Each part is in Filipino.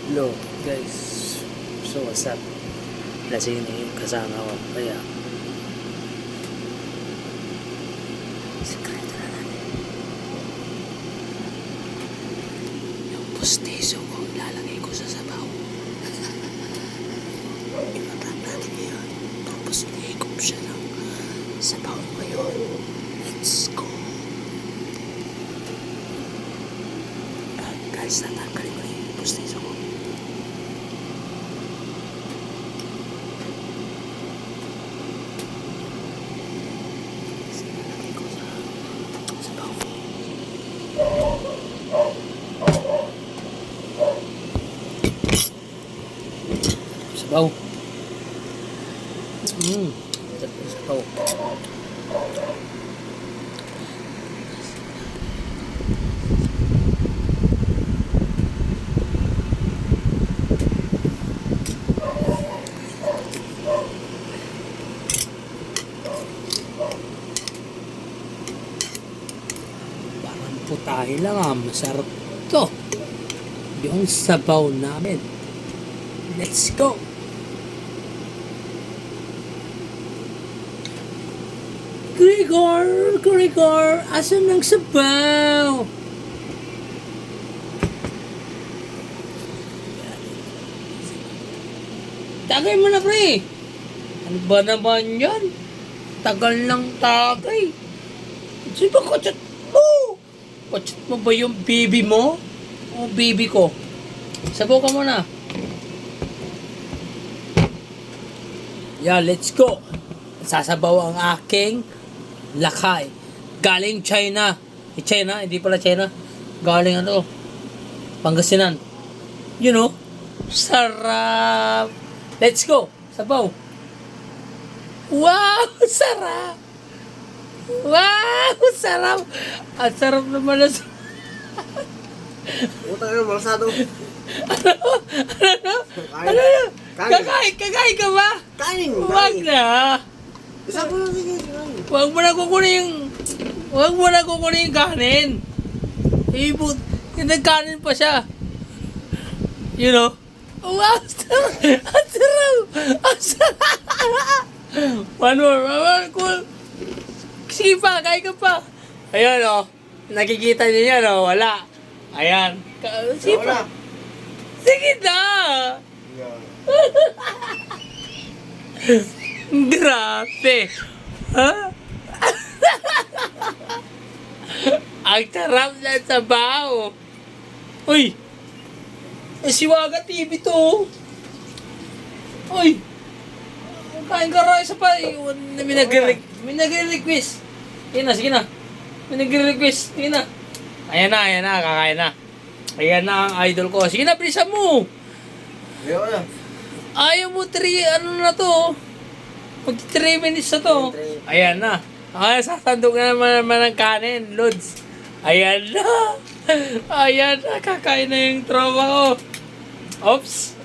Hello guys, so what's up? Lasing na yung kasama ko, kaya sikreto na natin. Yung pustiso ko, ilalagay ko sa sabaw. Ipaprank natin ngayon, tapos i-higop siya ng sabaw ngayon. Let's go! Guys, tatanggalin ko na yung pustiso ko. Sabaw. Sabaw. Parang putahe lang masarap to. Yung sabaw namin. Let's go! Gregor, asan ng sabaw? Tagay mo na, pre. Ano ba naman yan? Tagal ng tagay. Sino ba kachat mo? Kachat mo ba yung baby mo? O baby ko? Sabaw ka muna. Yeah, let's go. Sasabaw ang aking lakay. Galing China. China, hindi pala China. Galing ano? Pangasinan. You know? Sarap. Let's go. Sabaw. Wow! Sarap. Wow! Sarap. Ang sarap naman na. Utang na malasado. Ano? Kakain ka ba? Kain! Huwag na. Isa po lang sige. Huwag mo na kukunin yung kanin. Ibut, nagkanin pa siya. You know? Wow! Ang sarap! Ang sarap! One more. Cool. Sige pa, kain ka pa. Ayan o. Nakikita niyo yan o. Wala. Ayan. Sige pa. Sige na! Grabe! Ha? Ang sarap na sabaw! Uy! Siwaga TV to! Uy! Kain ka rin isa pa! May nagre-request! Sige na! May nagre-request! Sige na! Ayan na! Kakain na! Ayan na ang idol ko! Sige na! Bilisan mo! Ayaw mo 3, ano na to? Mag 3 minutes na to. Ayan na. Ay, sasandok na naman ng kanin, Lods. Ayan na. Ayan na. Kakain na yung tropa ko. Oops.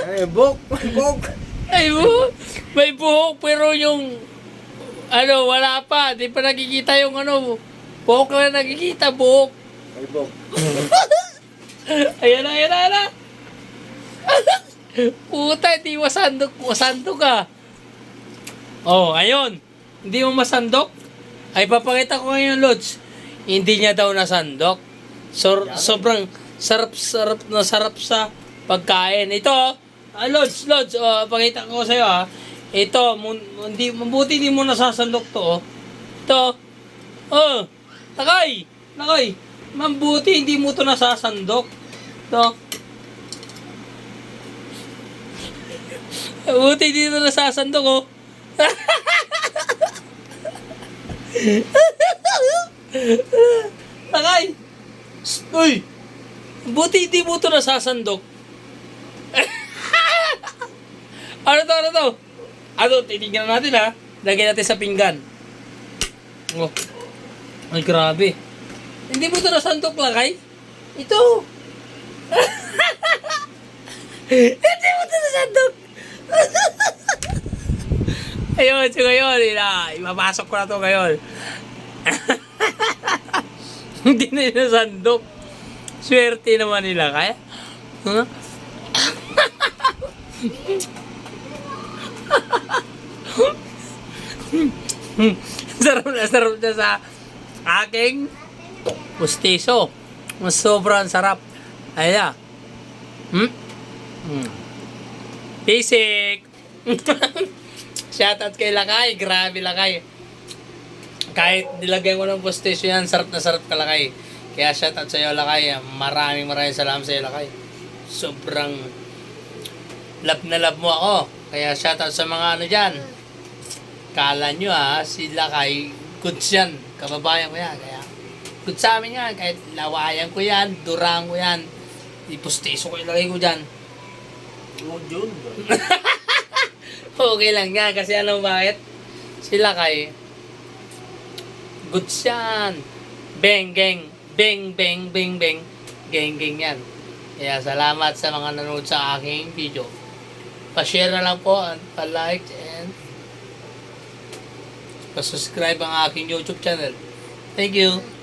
Ay, buhok! Ay, buhok. May buhok, pero yung ano, wala pa. Di pa nakikita yung ano. Buhok lang nakikita, buhok. Ay, buhok. Ayan na. Puta, hindi masandok ka. Oh, ayun. Hindi mo masandok? Ay, papakita ko ngayon, Lods. Hindi niya daw nasandok. Sobrang sarap sa pagkain. Ito, Lods, pakita ko sa'yo, ha. Ito, mabuti hindi mo nasasandok to, oh. Ito, nakay. Mabuti hindi mo to nasasandok. Ito. Buti dito nasasandok, oh. Takay. Uy. Buti hindi mo ito nasasandok. Ano to? Titignan natin, ha. Lagyan natin sa pinggan. Oh. Ay, grabe. Hindi mo ito nasandok, Lakay. Ito. Hindi mo ito nasandok. Ayun, so ngayon, ipapasok ko na to ngayon. Hindi na sinasandok. Swerte naman nila kaya. Huh? sarap na sa aking pustiso. Mas sobrang sarap. Ayan. Basic. Shoutout kay Lakay. Grabe Lakay. Kahit nilagay mo ng pustiso yan, sarap na sarap ka Lakay. Kaya shoutout sa iyo Lakay. Maraming salamat sa iyo Lakay. Sobrang love na love mo ako. Kaya shoutout sa mga ano dyan. Kala nyo si Lakay, goods yan. Kababayan ko yan. Kaya good sa amin yan. Kahit lawayan ko yan, durang ko yan. Ipustiso ko ilagay ko dyan. Oh, Jun. Okay lang yan. Kasi ano bakit? Si Lakay, goods yan. Bang, gang. Bang, bang, bang, bang. Gang, gang yan. Kaya salamat sa mga nanonood sa aking video. Pa-share na lang po at pa-like and pa-subscribe ang aking YouTube channel. Thank you.